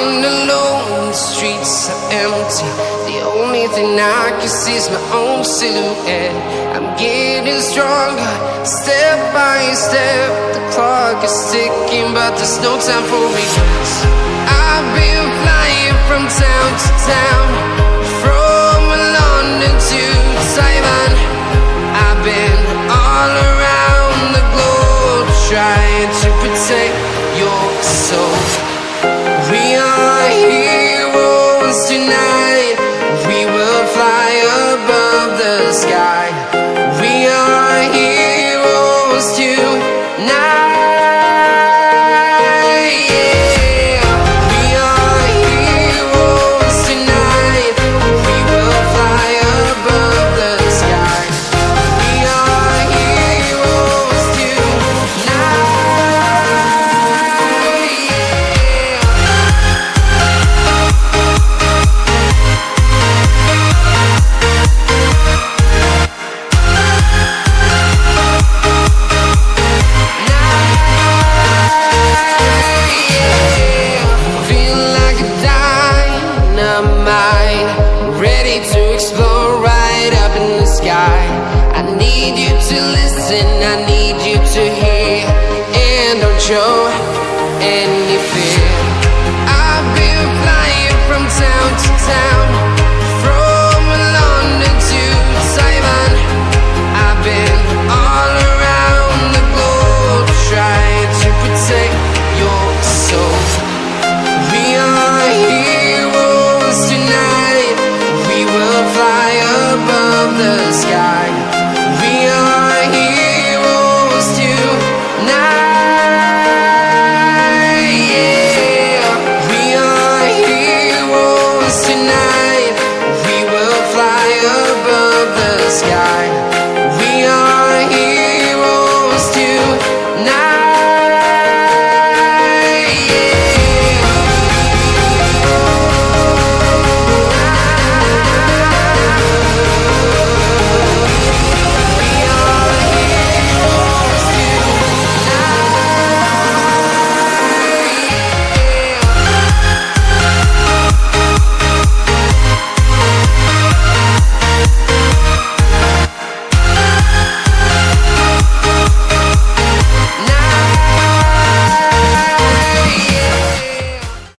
Walking alone, the streets are empty. The only thing I can see is my own silhouette. I'm getting stronger, step by step. The clock is ticking, but there's no time for regrets. I've been flying from town to town, from London to Taiwan. I've been all around the globe, trying to protect your soul. We are heroes tonight. We will fly above the sky. We are heroes tonight. Yeah. We are heroes tonight. We will fly above the sky. We are heroes tonight. Ready to explore right up in the sky. I need you to listen, I need you to hear, and don't show any fear.